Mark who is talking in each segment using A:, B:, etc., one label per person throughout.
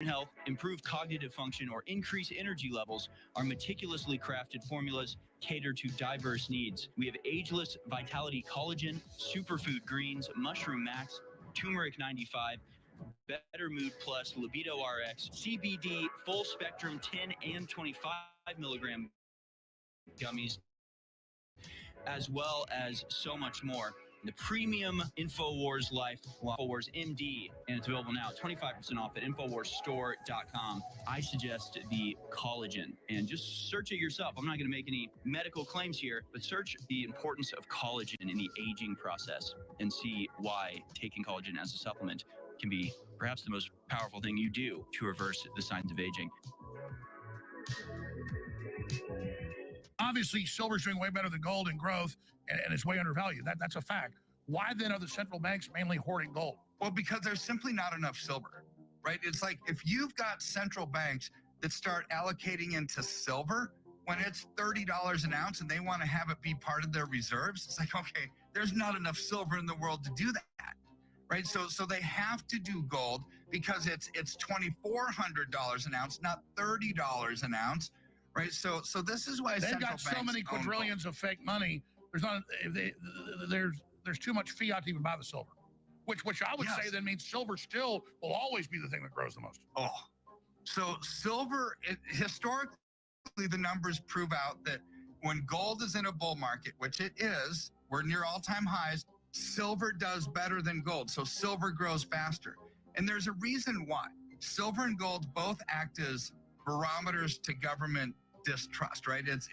A: health, improve cognitive function, or increase energy levels, our meticulously crafted formulas cater to diverse needs. We have ageless vitality collagen, superfood greens, mushroom max, turmeric 95, Better Mood Plus, Libido RX, CBD, full spectrum 10 and 25 milligram gummies, as well as so much more. The premium InfoWars Life, InfoWars MD, and it's available now, 25% off at InfoWarsStore.com. I suggest the collagen, and just search it yourself. I'm not going to make any medical claims here, but search the importance of collagen in the aging process and see why taking collagen as a supplement can be perhaps the most powerful thing you do to reverse the signs of aging.
B: Obviously, silver's doing way better than gold in growth, and it's way undervalued. That's a fact. Why then are the central banks mainly hoarding gold?
C: Well, because there's simply not enough silver, right? It's like if you've got central banks that start allocating into silver when it's $30 an ounce and they want to have it be part of their reserves, it's like, okay, there's not enough silver in the world to do that, right? So they have to do gold because it's $2,400 an ounce, not $30 an ounce. Right, so this is why
B: they've got so many quadrillions of fake money. There's too much fiat to even buy the silver, which I would say then means silver still will always be the thing that grows the most.
C: Oh, so silver, historically, the numbers prove out that when gold is in a bull market, which it is, we're near all-time highs, silver does better than gold. So silver grows faster, and there's a reason why. Silver and gold both act as barometers to government distrust, right? It's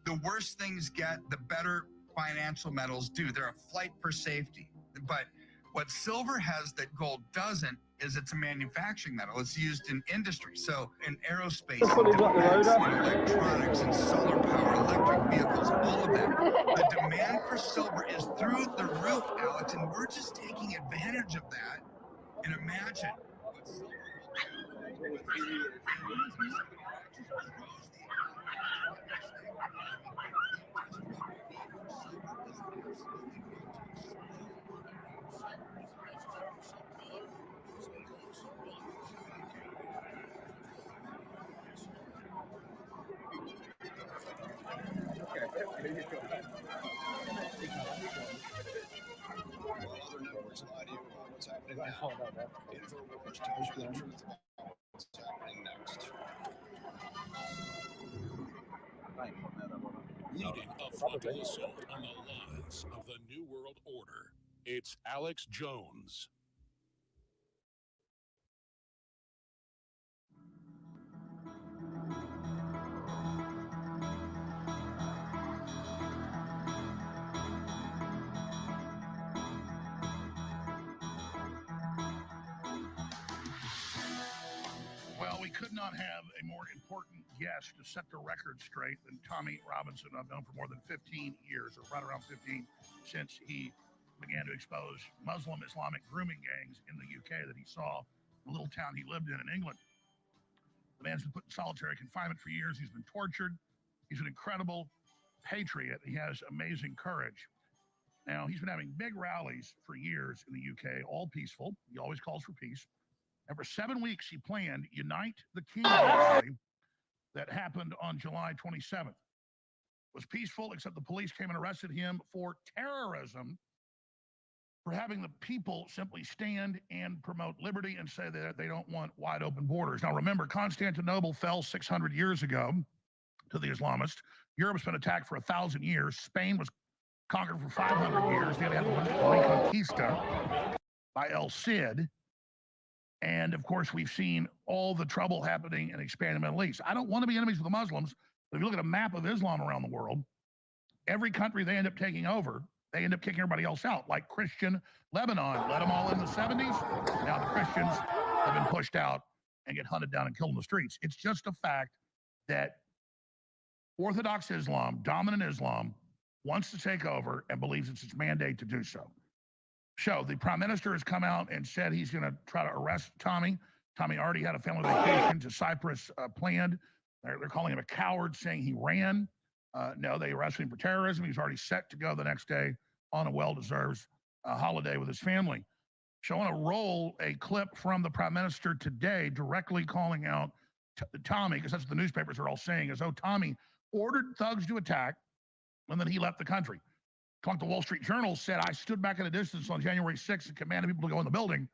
C: the worse things get, the better financial metals do. They're a flight for safety. But what silver has that gold doesn't is it's a manufacturing metal. It's used in industry. So in aerospace, and defense, and electronics, and solar power, electric vehicles, all of that. The demand for silver is through the roof, Alex, and we're just taking advantage of that. And imagine what silver will do.
D: Leading a frontal assault on the lies of the New World Order, it's Alex Jones.
B: Well, we could not have a more important guest to set the record straight than Tommy Robinson. I've known for more than 15 years, or right around 15, since he began to expose Muslim Islamic grooming gangs in the UK that he saw in the little town he lived in England. The man's been put in solitary confinement for years. He's been tortured. He's an incredible patriot. He has amazing courage. Now, he's been having big rallies for years in the UK, all peaceful. He always calls for peace. And for 7 weeks, he planned Unite the King rally that happened on July 27th. It was peaceful, except the police came and arrested him for terrorism, for having the people simply stand and promote liberty and say that they don't want wide open borders. Now, remember, Constantinople fell 600 years ago to the Islamists. Europe's been attacked for 1,000 years. Spain was conquered for 500 years. They had the Reconquista by El Cid. And, of course, we've seen all the trouble happening in expanding the Middle East. I don't want to be enemies with the Muslims, but if you look at a map of Islam around the world, every country they end up taking over, they end up kicking everybody else out, like Christian Lebanon. Let them all in the 70s. Now the Christians have been pushed out and get hunted down and killed in the streets. It's just a fact that Orthodox Islam, dominant Islam, wants to take over and believes it's its mandate to do so. So the prime minister has come out and said he's going to try to arrest Tommy. Tommy already had a family vacation to Cyprus planned. They're calling him a coward, saying he ran. No, they arrested him for terrorism. He's already set to go the next day on a well-deserved holiday with his family. So I want to roll a clip from the Prime Minister today directly calling out Tommy, because that's what the newspapers are all saying, is, oh, Tommy ordered thugs to attack, and then he left the country. The Wall Street Journal said, I stood back at a distance on January 6th and commanded people to go in the building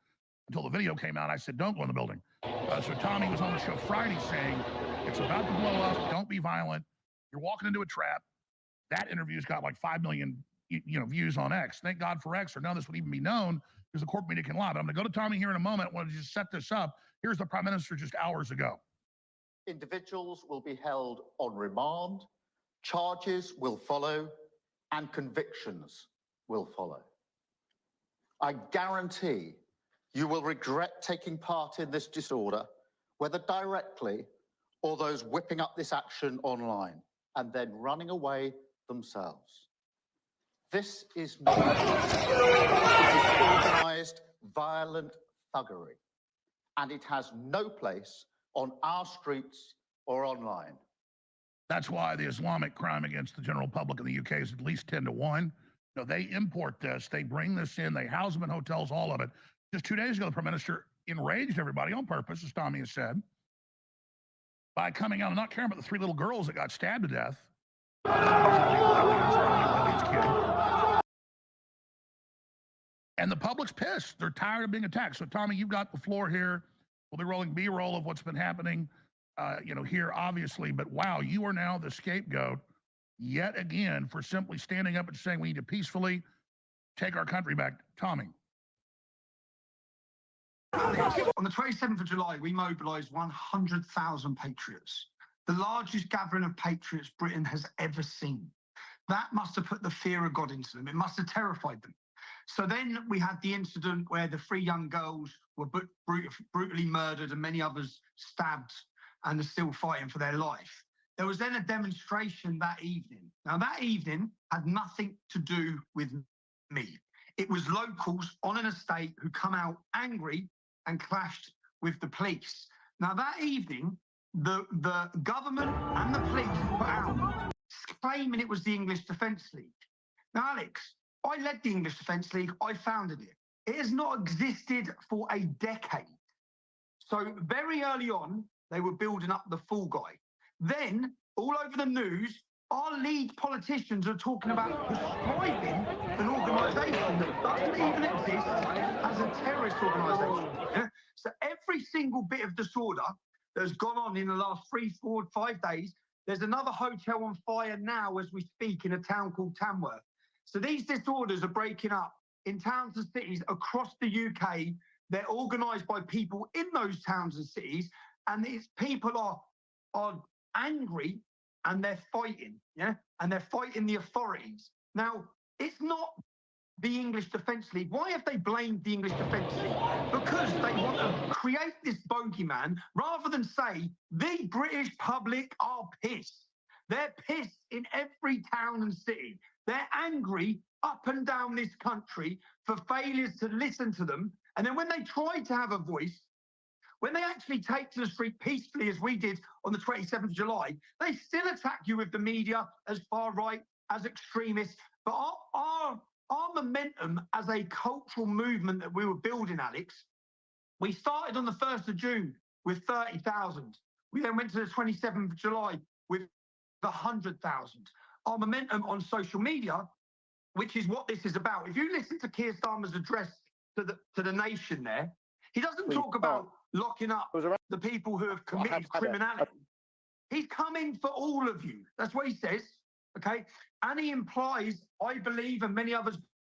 B: until the video came out. I said, don't go in the building. So Tommy was on the show Friday saying, it's about to blow up. Don't be violent. You're walking into a trap. That interview's got like 5 million views on X. Thank God for X, or none of this would even be known because the corporate media can lie. But I'm going to go to Tommy here in a moment. I want to just set this up. Here's the Prime Minister just hours ago.
E: Individuals will be held on remand. Charges will follow, and convictions will follow. I guarantee you will regret taking part in this disorder, whether directly or those whipping up this action online and then running away themselves. This is not organised, violent thuggery, and it has no place on our streets or online.
B: That's why the Islamic crime against the general public in the UK is at least 10 to 1. They import this, they bring this in, they house them in hotels, all of it. Just 2 days ago, the Prime Minister enraged everybody on purpose, as Tommy has said, by coming out and not caring about the 3 little girls that got stabbed to death. And the public's pissed. They're tired of being attacked. So, Tommy, you've got the floor here. We'll be rolling B-roll of what's been happening, here, obviously. But, wow, you are now the scapegoat yet again for simply standing up and saying we need to peacefully take our country back. Tommy.
F: On the 27th of July, we mobilised 100,000 patriots, the largest gathering of patriots Britain has ever seen. That must have put the fear of God into them. It must have terrified them. So then we had the incident where the 3 young girls were brutally murdered and many others stabbed and are still fighting for their life. There was then a demonstration that evening. Now, that evening had nothing to do with me. It was locals on an estate who come out angry and clashed with the police. Now, that evening, the government and the police put out claiming it was the English Defence League. Now, Alex, I led the English Defence League. I founded it. It has not existed for a decade. So very early on, they were building up the fall guy. Then, all over the news, our lead politicians are talking about describing an organisation that doesn't even exist as a terrorist organisation. Yeah? So every single bit of disorder that has gone on in the last 3, 4, 5 days, there's another hotel on fire now as we speak in a town called Tamworth. So these disorders are breaking up in towns and cities across the UK. They're organised by people in those towns and cities, and these people are angry and they're fighting, yeah? And they're fighting the authorities. Now, it's not the English Defence League. Why have they blamed the English Defence League? Because they want to create this bogeyman rather than say the British public are pissed. They're pissed in every town and city. They're angry up and down this country for failures to listen to them. And then when they try to have a voice, when they actually take to the street peacefully, as we did on the 27th of July, they still attack you with the media as far right, as extremists. But our momentum as a cultural movement that we were building, Alex, we started on the 1st of June with 30,000. We then went to the 27th of July with 100,000. Our momentum on social media, which is what this is about. If you listen to Keir Starmer's address to the nation there, he doesn't talk about locking up the people who have committed criminality. He's coming for all of you. That's what he says, okay? And he implies, I believe, and many others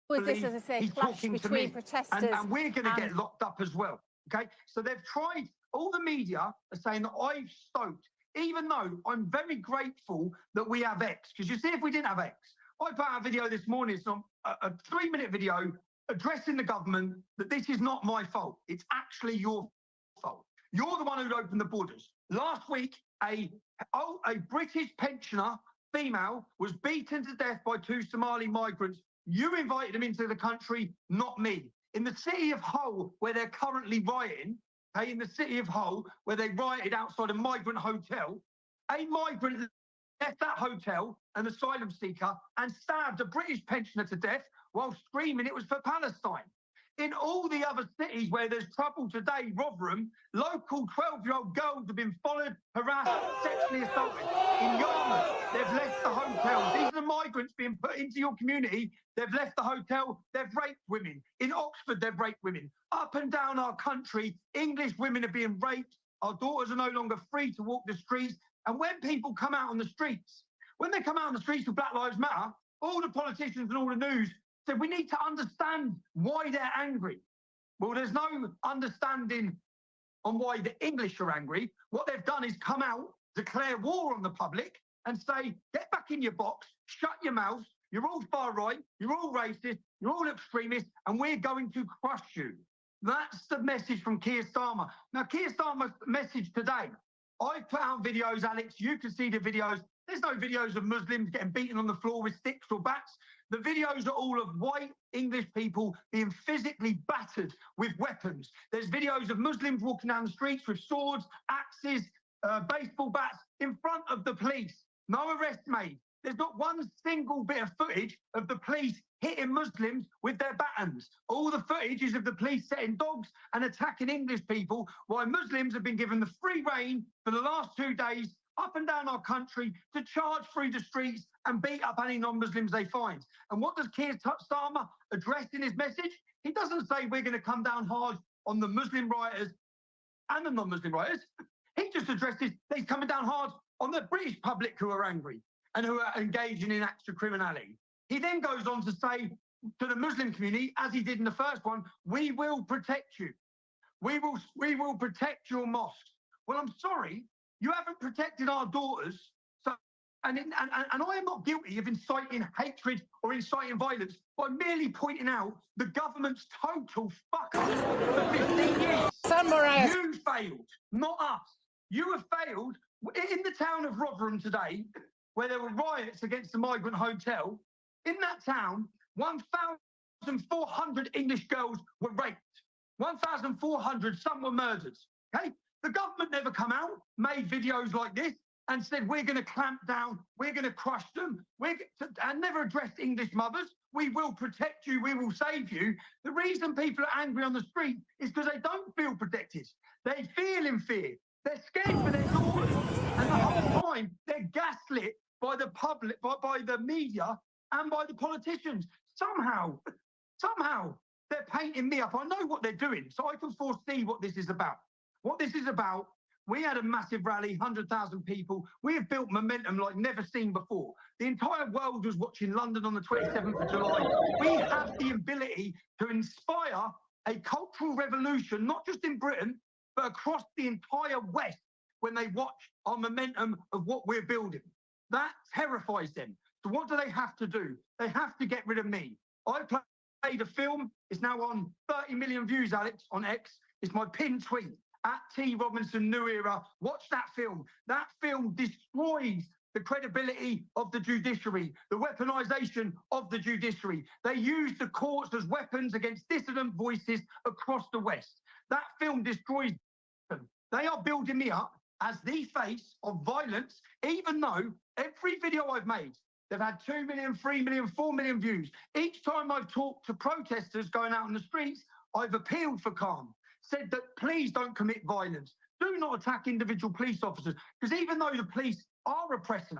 F: believe,
G: this, as I say,
F: he's talking to me.
G: Protesters
F: and we're going to get locked up as well, okay? So they've tried, all the media are saying that I've stoked, even though I'm very grateful that we have X. Because you see, if we didn't have X, I put out a video this morning, it's a 3-minute video addressing the government that this is not my fault. It's actually your fault. You're the one who opened the borders. Last week, a British pensioner, female, was beaten to death by 2 Somali migrants. You invited them into the country, not me. In the city of Hull, where they're currently rioting, in the city of Hull, where they rioted outside a migrant hotel, a migrant left that hotel, an asylum seeker, and stabbed a British pensioner to death while screaming it was for Palestine. In all the other cities where there's trouble today, Rotherham, local 12-year-old girls have been followed, harassed, sexually assaulted. In Yarmouth, they've left the hotels. These are the migrants being put into your community. They've left the hotel. They've raped women. In Oxford, they've raped women. Up and down our country, English women are being raped. Our daughters are no longer free to walk the streets. And when people come out on the streets, when they come out on the streets with Black Lives Matter, all the politicians and all the news said we need to understand why they're angry. Well, there's no understanding on why the English are angry. What they've done is come out, declare war on the public and say, get back in your box, shut your mouths, you're all far right, you're all racist, you're all extremists, and we're going to crush you. That's the message from Keir Starmer. Now, Keir Starmer's message today, I put out videos, Alex, you can see the videos. There's no videos of Muslims getting beaten on the floor with sticks or bats. The videos are all of white English people being physically battered with weapons. There's videos of Muslims walking down the streets with swords, axes, baseball bats in front of the police. No arrest made. There's not one single bit of footage of the police hitting Muslims with their batons. All the footage is of the police setting dogs and attacking English people, while Muslims have been given the free rein for the last 2 days up and down our country to charge through the streets and beat up any non-Muslims they find. And what does Keir Starmer address in his message? He doesn't say we're going to come down hard on the Muslim rioters and the non-Muslim rioters. He just addresses that he's coming down hard on the British public who are angry and who are engaging in acts of criminality. He then goes on to say to the Muslim community, as he did in the first one, we will protect you. We will protect your mosques. Well, I'm sorry, you haven't protected our daughters. So, and I am not guilty of inciting hatred or inciting violence by merely pointing out the government's total fuck up for 15 years.
G: Summarize.
F: You failed, not us. You have failed. In the town of Rotherham today, where there were riots against the migrant hotel, in that town, 1,400 English girls were raped. 1,400, some were murdered. Okay? The government never come out, made videos like this, and said, we're going to clamp down, we're going to crush them, and never addressed English mothers. We will protect you, we will save you. The reason people are angry on the street is because they don't feel protected. They feel in fear. They're scared for their daughters. And the whole time, they're gaslit by the public, by the media, and by the politicians. Somehow, they're painting me up. I know what they're doing, so I can foresee what this is about. What this is about, we had a massive rally, 100,000 people. We have built momentum like never seen before. The entire world was watching London on the 27th of July. We have the ability to inspire a cultural revolution, not just in Britain, but across the entire West when they watch our momentum of what we're building. That terrifies them. So what do they have to do? They have to get rid of me. I played a film. It's now on 30 million views, Alex, on X. It's my pinned tweet. At T. Robinson New Era, watch that film. That film destroys the credibility of the judiciary, the weaponization of the judiciary. They use the courts as weapons against dissident voices across the West. That film destroys them. They are building me up as the face of violence, even though every video I've made, they've had 2 million, 3 million, 4 million views. Each time I've talked to protesters going out on the streets, I've appealed for calm. Said that please don't commit violence. Do not attack individual police officers, because even though the police are oppressing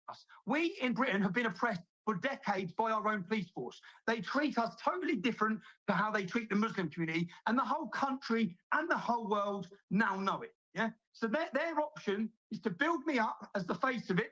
F: us, we in Britain have been oppressed for decades by our own police force. They treat us totally different to how they treat the Muslim community, and the whole country and the whole world now know it. Yeah. So their option is to build me up as the face of it.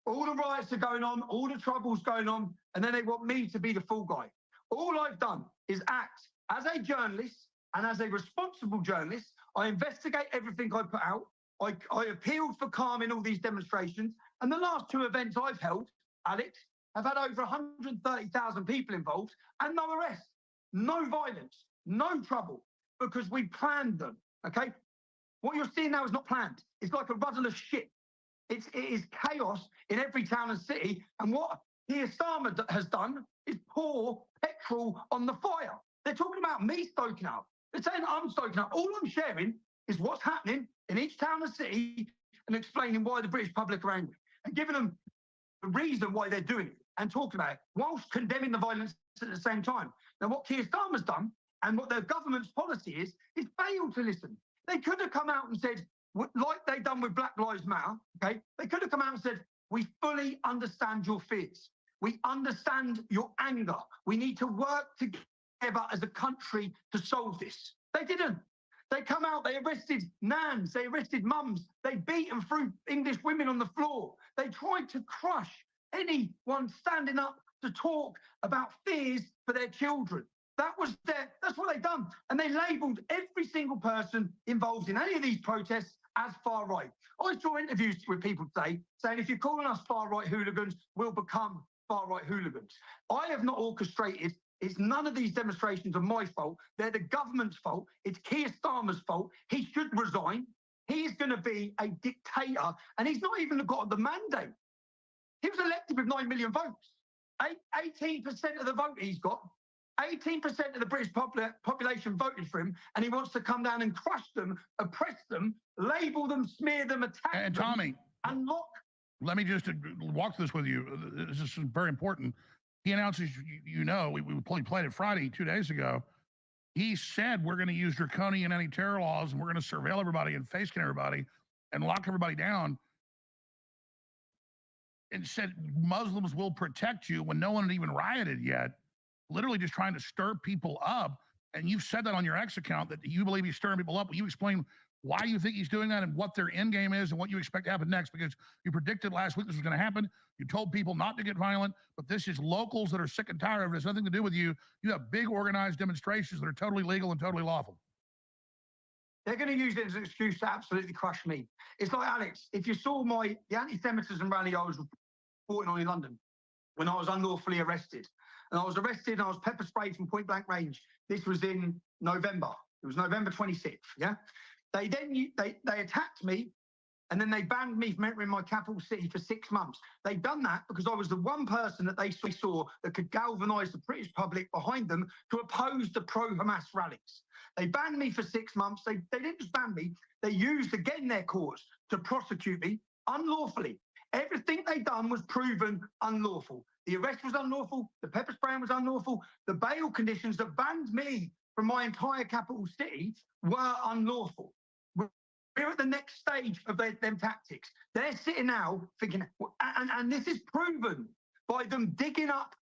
F: All the riots are going on, all the trouble's going on, and then they want me to be the fall guy. All I've done is act as a journalist. And as a responsible journalist, I investigate everything I put out. I appealed for calm in all these demonstrations. And the last 2 events I've held, Alex, have had over 130,000 people involved and no arrests, no violence, no trouble, because we planned them, okay? What you're seeing now is not planned. It's like a rudderless ship. It is chaos in every town and city. And what Keir Starmer has done is pour petrol on the fire. They're talking about me stoking up. They're saying I'm stoking up. All I'm sharing is what's happening in each town and city and explaining why the British public are angry and giving them the reason why they're doing it and talking about it whilst condemning the violence at the same time. Now, what Keir Starmer's done, And what the government's policy is fail to listen. They could have come out and said, like they've done with Black Lives Matter, okay? They could have come out and said, we fully understand your fears. We understand your anger. We need to work together as a country to solve this. They didn't. They come out, they arrested nans, they arrested mums, they beat and threw English women on the floor. They tried to crush anyone standing up to talk about fears for their children. That's what they've done. And they labelled every single person involved in any of these protests as far right. I saw interviews with people today saying, if you're calling us far right hooligans, we'll become far right hooligans. I have not orchestrated. It's none of these demonstrations are my fault. They're the government's fault. It's Keir Starmer's fault. He should resign. He's going to be a dictator, and he's not even got the mandate. He was elected with 9 million votes. 18% of the vote he's got. 18% of the British population voted for him, and he wants to come down and crush them, oppress them, label them, smear them, attack them.
B: And Tommy,
F: unlock.
B: Let me just walk this with you. This is very important. He announces, we played it Friday 2 days ago. He said we're going to use draconian anti-terror laws and we're going to surveil everybody and face scan everybody and lock everybody down. And said Muslims will protect you when no one had even rioted yet. Literally just trying to stir people up. And you've said that on your X account that you believe he's stirring people up. Will you explain why you think he's doing that and what their end game is and what you expect to happen next? Because you predicted last week this was going to happen. You told people not to get violent, but this is locals that are sick and tired of it. It has nothing to do with you. You have big organized demonstrations that are totally legal and totally lawful.
F: They're going to use it as an excuse to absolutely crush me. It's like, Alex, if you saw the anti-Semitism rally I was reporting on in London when I was unlawfully arrested, and I was arrested and I was pepper sprayed from point blank range. This was in November. It was November 26th, yeah? They attacked me, and then they banned me from entering my capital city for 6 months. They've done that because I was the one person that they saw that could galvanise the British public behind them to oppose the pro-Hamas rallies. They banned me for 6 months. They didn't just ban me. They used, again, their courts to prosecute me unlawfully. Everything they done was proven unlawful. The arrest was unlawful. The pepper spraying was unlawful. The bail conditions that banned me from my entire capital city were unlawful. We're at the next stage of them tactics. They're sitting now thinking, and this is proven by them digging up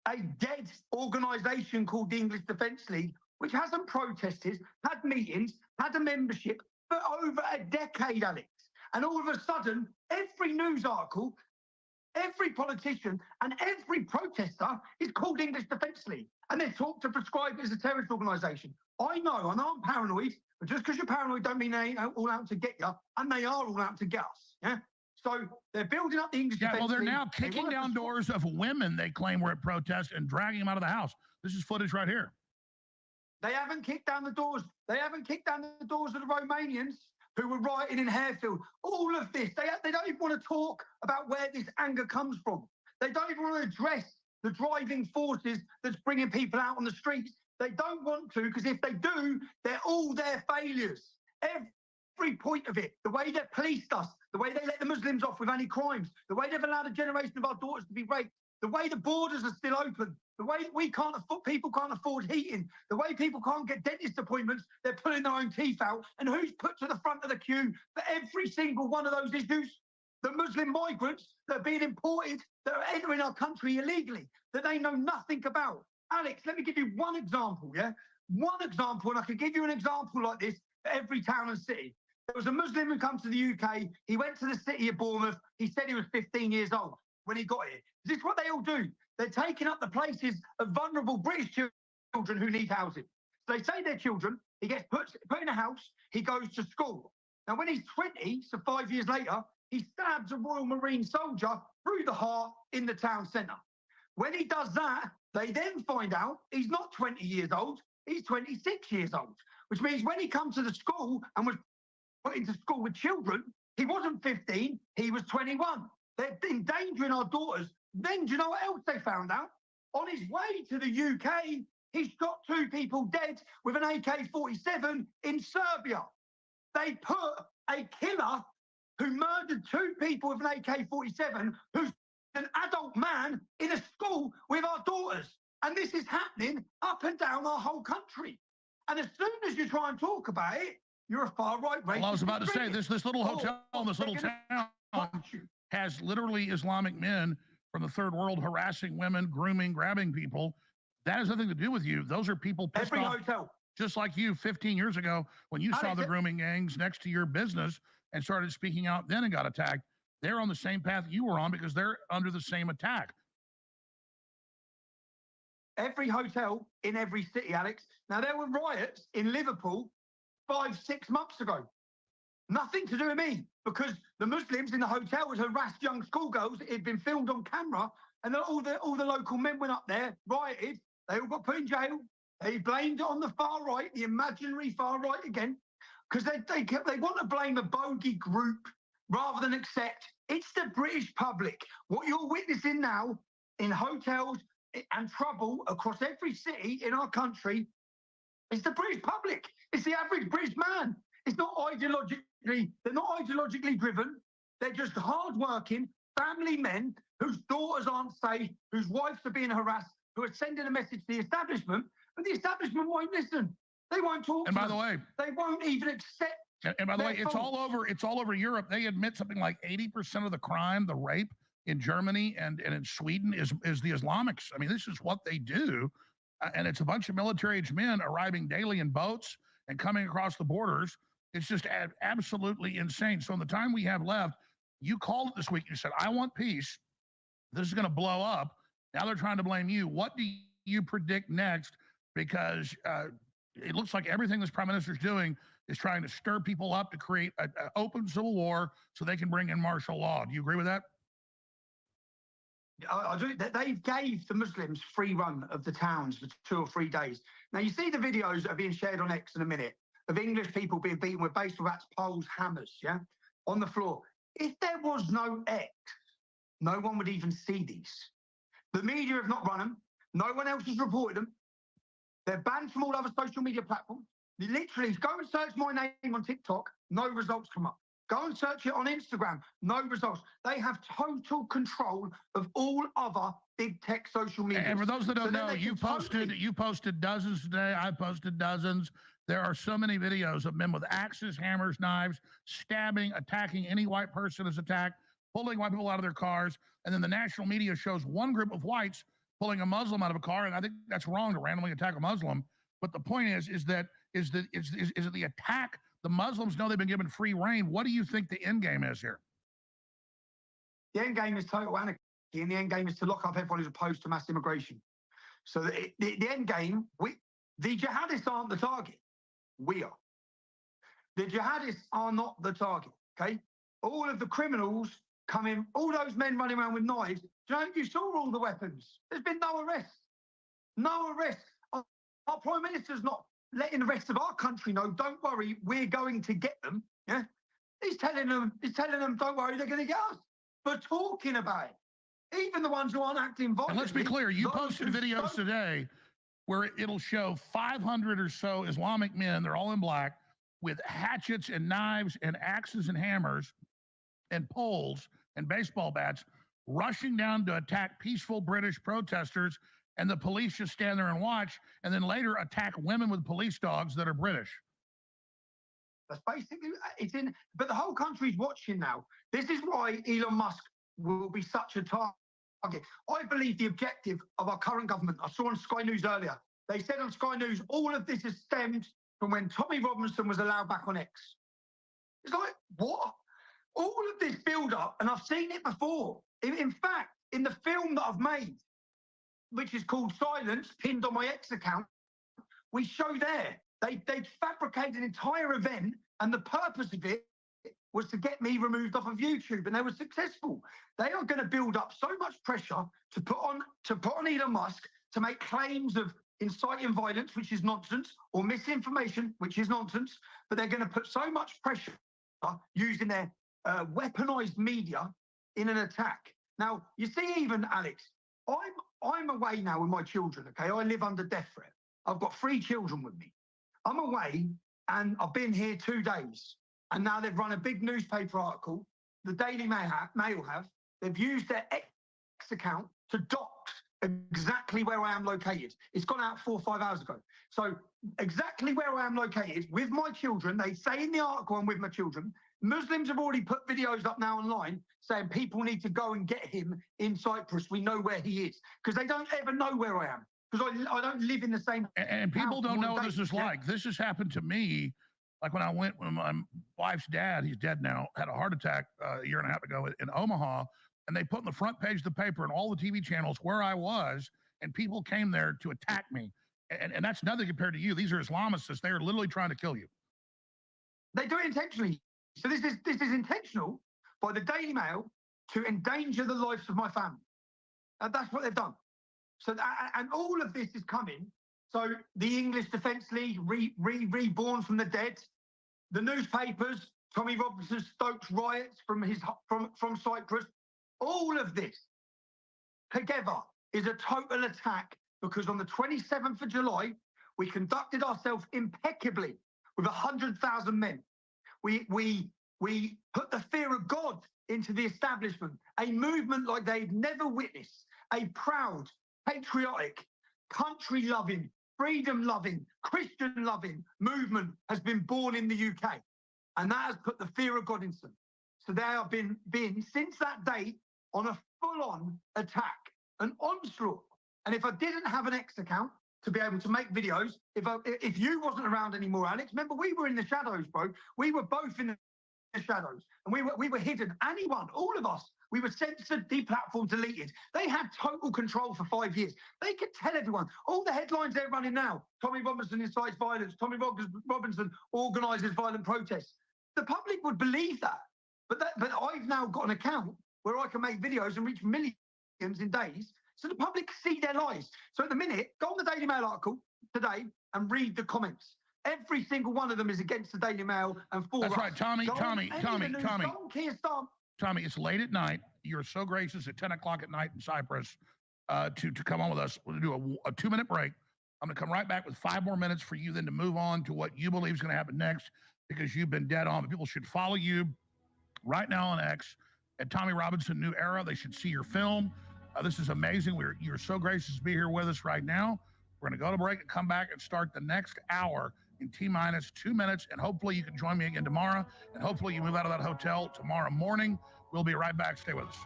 F: a dead organisation called the English Defence League, which hasn't protested, had meetings, had a membership for over a decade, Alex. And all of a sudden, every news article, every politician and every protester is called English Defence League. And they're talked to prescribe it as a terrorist organisation. I know I'm paranoid, but just because you're paranoid don't mean they ain't all out to get you, and they are all out to get us. Yeah. So they're building up the English Defence League.
B: Well, they're now kicking down doors of women they claim were at protests and dragging them out of the house. This is footage right here.
F: They haven't kicked down the doors. They haven't kicked down the doors of the Romanians who were rioting in Harefield. All of this, they don't even want to talk about where this anger comes from. They don't even want to address the driving forces that's bringing people out on the streets. They don't want to, because if they do, they're all their failures. Every point of it, the way they policed us, the way they let the Muslims off with any crimes, the way they've allowed a generation of our daughters to be raped, the way the borders are still open, the way people can't afford heating, the way people can't get dentist appointments, they're pulling their own teeth out. And who's put to the front of the queue for every single one of those issues? The Muslim migrants that are being imported, that are entering our country illegally, that they know nothing about. Alex, let me give you one example, yeah? One example, and I could give you an example like this for every town and city. There was a Muslim who comes to the UK. He went to the city of Bournemouth. He said he was 15 years old when he got here. This is what they all do. They're taking up the places of vulnerable British children who need housing. So they say they're children. He gets put in a house. He goes to school. Now, when he's 20, so 5 years later, he stabs a Royal Marine soldier through the heart in the town centre. When he does that, they then find out he's not 20 years old. He's 26 years old, which means when he comes to the school and was put into school with children, he wasn't 15, he was 21. They're endangering our daughters. Then, do you know what else they found out? On his way to the UK, he shot 2 people dead with an AK-47 in Serbia. They put a killer who murdered 2 people with an AK-47, who's an adult man, in a school with our daughters. And this is happening up and down our whole country. And as soon as you try and talk about it, you're a far-right racist.
B: Well, I was about to say, this little hotel in this little town has literally Islamic men from the third world harassing women, grooming, grabbing people. That has nothing to do with you. Those are people pissed off,
F: hotel,
B: just like you 15 years ago when you saw the grooming gangs next to your business and started speaking out then and got attacked. They're on the same path you were on because they're under the same attack.
F: Every hotel in every city, Alex. Now, there were riots in Liverpool 5-6 months ago. Nothing to do with me, because the Muslims in the hotel had harassed young schoolgirls. It had been filmed on camera, and all the local men went up there, rioted. They all got put in jail. They blamed it on the far right, the imaginary far right again, because they want to blame a bogey group rather than accept it's the British public. What you're witnessing now in hotels and trouble across every city in our country is the British public. It's the average British man. It's not ideologically, they're not ideologically driven. They're just hardworking family men whose daughters aren't safe, whose wives are being harassed, who are sending a message to the establishment, but the establishment won't listen. They won't talk.
B: And by the way,
F: they won't even accept.
B: And by the way, it's all over Europe. They admit something like 80% of the crime, the rape in Germany and in Sweden is the Islamics. I mean, this is what they do. And it's a bunch of military-aged men arriving daily in boats and coming across the borders. It's just absolutely insane. So in the time we have left, you called it this week. You said, I want peace. This is going to blow up. Now they're trying to blame you. What do you predict next? Because it looks like everything this prime minister is doing is trying to stir people up to create an open civil war so they can bring in martial law. Do you agree with that?
F: I do. They gave the Muslims free run of the towns for 2 or 3 days. Now, you see the videos that are being shared on X in a minute of English people being beaten with baseball bats, poles, hammers, yeah, on the floor. If there was no X, no one would even see these. The media have not run them. No one else has reported them. They're banned from all other social media platforms. You literally go and search my name on TikTok, no results come up. Go and search it on Instagram, no results. They have total control of all other big tech social media.
B: And for those that don't know, you posted dozens today. I posted dozens. There are so many videos of men with axes, hammers, knives, stabbing, attacking any white person as attacked, pulling white people out of their cars. And then the national media shows one group of whites pulling a Muslim out of a car. And I think that's wrong to randomly attack a Muslim. But the point is that the attack. The Muslims know they've been given free reign. What do you think the end game is here?
F: The end game is total anarchy, and the end game is to lock up everyone who's opposed to mass immigration. So the end game, the jihadists aren't the target. We are. The jihadists are not the target, okay? All of the criminals come in, all those men running around with knives, you saw all the weapons. There's been no arrests. No arrests. Our Prime Minister's not letting the rest of our country know, don't worry, we're going to get them. Yeah, he's telling them, don't worry, they're going to get us. For talking about it, even the ones who aren't acting violently.
B: And let's be clear, you posted videos today where it'll show 500 or so Islamic men, they're all in black, with hatchets and knives and axes and hammers and poles and baseball bats, rushing down to attack peaceful British protesters. And the police just stand there and watch, and then later attack women with police dogs that are British.
F: That's basically it's in, but the whole country's watching now. This is why Elon Musk will be such a target. I believe the objective of our current government, I saw on Sky News earlier, they said on Sky News, all of this has stemmed from when Tommy Robinson was allowed back on X. It's like, what? All of this build-up, and I've seen it before. In fact, in the film that I've made, which is called Silence, pinned on my X account, we show there. They'd fabricated an entire event, and the purpose of it was to get me removed off of YouTube, and they were successful. They are going to build up so much pressure to put on Elon Musk to make claims of inciting violence, which is nonsense, or misinformation, which is nonsense, but they're going to put so much pressure using their weaponized media in an attack. Now, you see, even Alex, I'm away now with my children, okay? I live under death threat. I've got 3 children with me. I'm away, and I've been here 2 days. And now they've run a big newspaper article, the Daily Mail have. They've used their X account to dox exactly where I am located. It's gone out 4 or 5 hours ago. So exactly where I am located with my children. They say in the article I'm with my children. Muslims have already put videos up now online saying people need to go and get him in Cyprus. We know where he is, because they don't ever know where I am, because I don't live in the same.
B: And people don't know what this is like. This has happened to me. Like when I went, when my wife's dad, he's dead now, had a heart attack a year and a half ago in Omaha, and they put on the front page of the paper and all the TV channels where I was, and people came there to attack me. And that's nothing compared to you. These are Islamists. They are literally trying to kill you.
F: They do it intentionally. So this is intentional by the Daily Mail to endanger the lives of my family. And that's what they've done. So and all of this is coming. So the English Defence League reborn from the dead, the newspapers, Tommy Robinson stoked riots from Cyprus. All of this together is a total attack, because on the 27th of July, we conducted ourselves impeccably with 100,000 men. We put the fear of God into the establishment, a movement like they'd never witnessed, a proud, patriotic, country-loving, freedom-loving, Christian-loving movement has been born in the UK. And that has put the fear of God into them. So they have been since that date on a full-on attack, an onslaught. And if I didn't have an X account to be able to make videos, if you wasn't around anymore, Alex, remember we were in the shadows, bro. We were both in the shadows, and we were hidden. Anyone, all of us, we were censored, deplatformed, deleted. They had total control for 5 years. They could tell everyone. All the headlines they're running now: Tommy Robinson incites violence. Tommy Robinson organises violent protests. The public would believe that. But I've now got an account where I can make videos and reach millions in days, so the public see their lies. So at the minute, go on the Daily Mail article today and read the comments. Every single one of them is against the Daily Mail and for
B: That's
F: us.
B: right, Tommy. Tommy, it's late at night. You're so gracious at 10 o'clock at night in Cyprus to come on with us. We'll do a 2-minute break. I'm going to come right back with 5 more minutes for you then to move on to what you believe is going to happen next, because you've been dead on. But people should follow you right now on X at Tommy Robinson New Era. They should see your film. This is amazing. You're so gracious to be here with us right now. We're going to go to break and come back and start the next hour in T-minus 2 minutes. And hopefully you can join me again tomorrow. And hopefully you move out of that hotel tomorrow morning. We'll be right back. Stay with us.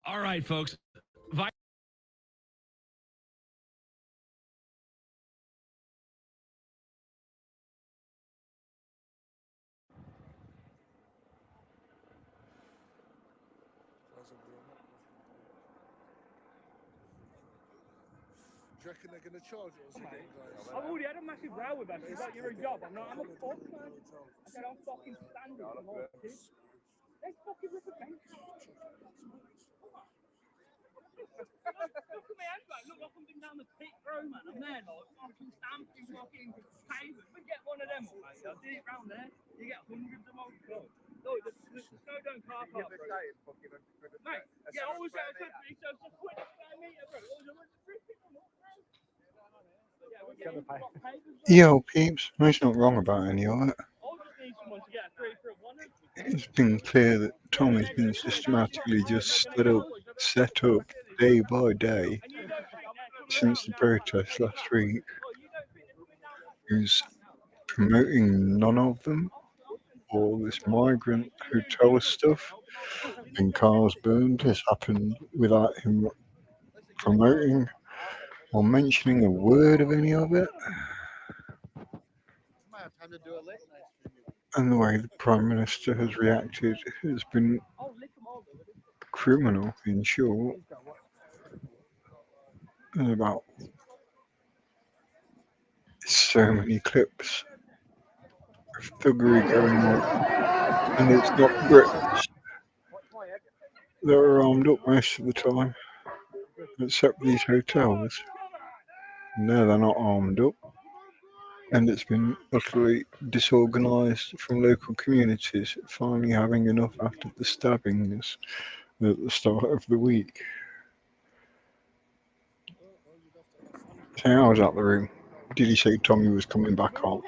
A: All right, folks.
D: Do you reckon they're going to charge us again, guys?
G: I've already had a massive row with her. She's like, you're a job. I'm not, I'm a fuck, man. I said, I'm fucking standing for more kids. They fucking represent me. Look at my hands, man. Look like I'm been down the pit road, man. I'm there, like, fucking stamping fucking pavement. We get one of them, mate. I did it round there. You get hundreds of them. Look, the Snowdon car park, bro. Mate, yeah, I was out there. So it's a 20 square metre, bro. I was ripping them up, bro.
H: Yo, peeps, he's not wrong about any of it. It's been clear that Tom has been systematically just set up day by day since the protest last week. He's promoting none of them. All this migrant hotel stuff and cars burned has happened without him promoting or mentioning a word of any of it. And the way the Prime Minister has reacted has been criminal, in short. There's about so many clips of thuggery going on, and it's not Brits that are armed up most of the time, except these hotels. No, they're not armed up. And it's been utterly disorganised from local communities finally having enough after the stabbings at the start of the week. So I was out the room. Did he say Tommy was coming back on?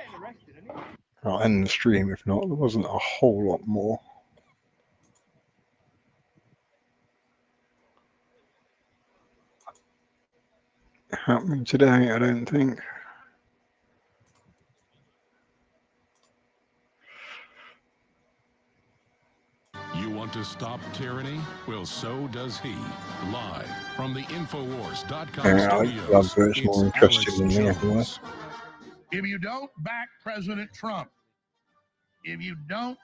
H: I'll end the stream if not. There wasn't a whole lot more. happening today, I don't think.
D: You want to stop tyranny? Well, so does he. Live from the Infowars.com
H: Yeah,
D: studios,
H: it's more
D: it's Alex
H: interesting than anything else.
D: Jones.
B: If you don't back President Trump, if you don't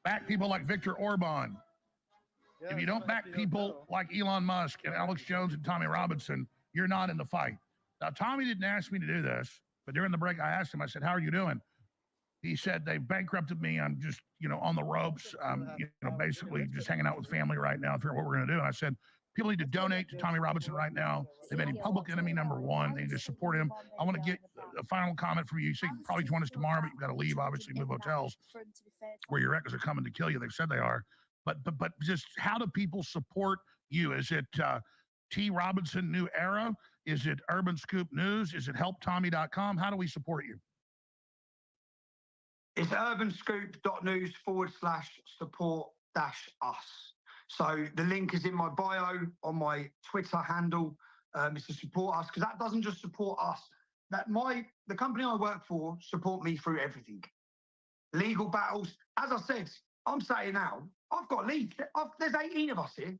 B: back people like Viktor Orban, if you don't back people like Elon Musk and Alex Jones and Tommy Robinson, you're not in the fight. Now, Tommy didn't ask me to do this, but during the break, I asked him, I said, how are you doing? He said, they bankrupted me. I'm just, on the ropes. Basically just hanging out with family right now, figure out what we're going to do. And I said, people need to donate to Tommy Robinson right now. They've made him public enemy #1. They need to support him. I want to get a final comment from you. You say you can probably join us tomorrow, but you've got to leave, obviously, move hotels where your records are coming to kill you. They've said they are. But just how do people support you? Is it T. Robinson New Era? Is it Urban Scoop News? Is it helptommy.com? How do we support you?
F: It's urbanscoop.news/support-us. So the link is in my bio on my Twitter handle. It's to support us, because that doesn't just support us. The company I work for support me through everything. Legal battles. As I said, I'm saying now, I've got leave. There's 18 of us here.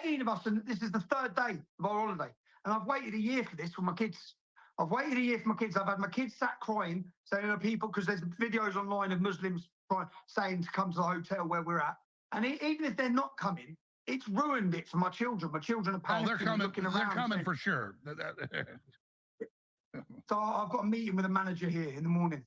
F: 18 of us, and this is the 3rd day of our holiday. And I've waited a year for this for my kids. I've waited a year for my kids. I've had my kids sat crying, saying to people, because there's videos online of Muslims saying to come to the hotel where we're at. And even if they're not coming, it's ruined it for my children. My children are panicking,
B: they're coming,
F: looking around.
B: They're coming for sure.
F: So I've got a meeting with a manager here in the morning.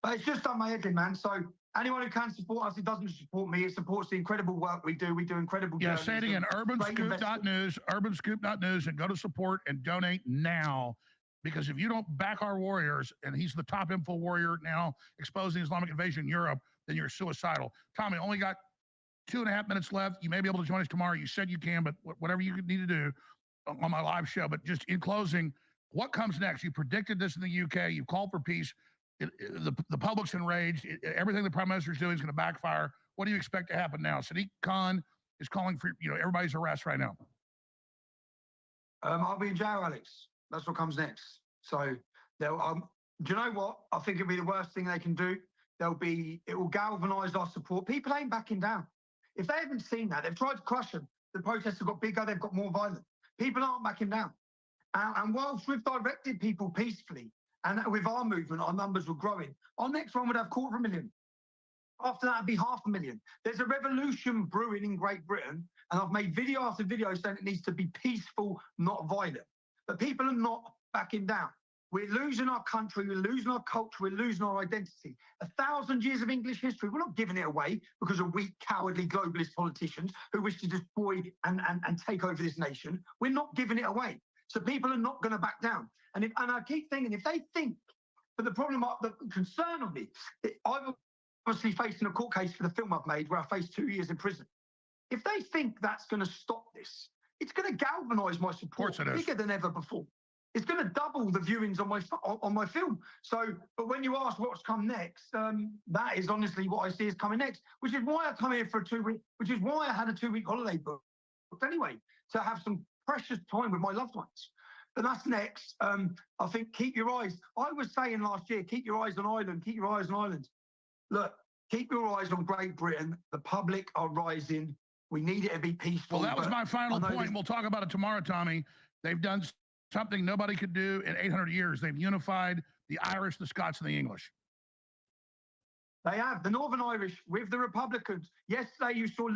F: But it's just done my head in, man. So anyone who can support us, it doesn't support me. It supports the incredible work we do. We do incredible journalism.
B: Say it again, urbanscoop.news, and go to support and donate now. Because if you don't back our warriors, and he's the top info warrior now exposing Islamic invasion in Europe, then you're suicidal. Tommy, only got 2.5 minutes left. You may be able to join us tomorrow. You said you can, but whatever you need to do on my live show. But just in closing, what comes next? You predicted this in the UK. You called for peace. The public's enraged. Everything the prime minister is doing is going to backfire. What do you expect to happen now? Sadiq Khan is calling for everybody's arrest right now.
F: I'll be in jail, Alex. That's what comes next. So do you know what? I think it'll be the worst thing they can do. It will galvanise our support. People ain't backing down. If they haven't seen that, they've tried to crush them. The protests have got bigger. They've got more violent. People aren't backing down. And whilst we've directed people peacefully, and with our movement, our numbers were growing, our next one would have 250,000. After that, it'd be 500,000. There's a revolution brewing in Great Britain, and I've made video after video saying it needs to be peaceful, not violent. But people are not backing down. We're losing our country, we're losing our culture, we're losing our identity. 1,000 years of English history, we're not giving it away because of weak, cowardly, globalist politicians who wish to destroy and take over this nation. We're not giving it away. So people are not going to back down. And I keep thinking, if they think, but the concern of me, I'm obviously facing a court case for the film I've made where I faced 2 years in prison. If they think that's going to stop this, it's going to galvanise my support bigger than ever before. It's going to double the viewings on my film. So, but when you ask what's come next, that is honestly what I see is coming next, which is why I come here for 2 weeks, which is why I had a 2-week holiday booked anyway, to have some precious time with my loved ones. But that's next. I think keep your eyes. I was saying last year, keep your eyes on Ireland, keep your eyes on Ireland. Look, keep your eyes on Great Britain. The public are rising. We need it to be peaceful.
B: Well, that was my final point. We'll talk about it tomorrow, Tommy. They've done something nobody could do in 800 years. They've unified the Irish, the Scots, and the English.
F: They have. The Northern Irish with the Republicans. Yesterday, you saw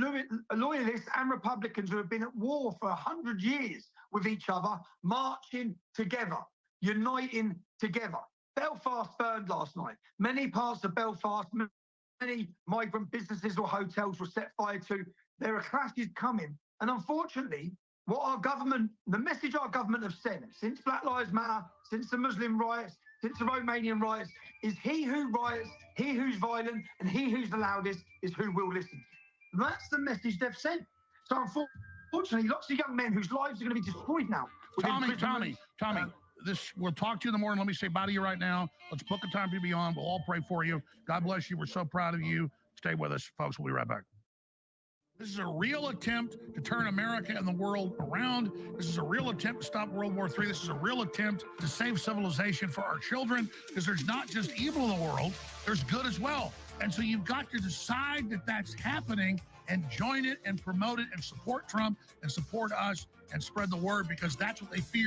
F: loyalists and Republicans who have been at war for 100 years with each other, marching together, uniting together. Belfast burned last night. Many parts of Belfast, many migrant businesses or hotels were set fire to. There are clashes coming. And unfortunately, what our government, the message our government have sent since Black Lives Matter, since the Muslim riots, since the Romanian riots, is he who riots, he who's violent, and he who's the loudest is who will listen. And that's the message they've sent. So unfortunately, lots of young men whose lives are going to be destroyed now.
B: Tommy, we'll talk to you in the morning. Let me say bye to you right now. Let's book a time to be on. We'll all pray for you. God bless you. We're so proud of you. Stay with us, folks. We'll be right back. This is a real attempt to turn America and the world around. This is a real attempt to stop World War III. This is a real attempt to save civilization for our children, because there's not just evil in the world, there's good as well. And so you've got to decide that that's happening and join it and promote it and support Trump and support us and spread the word, because that's what they fear.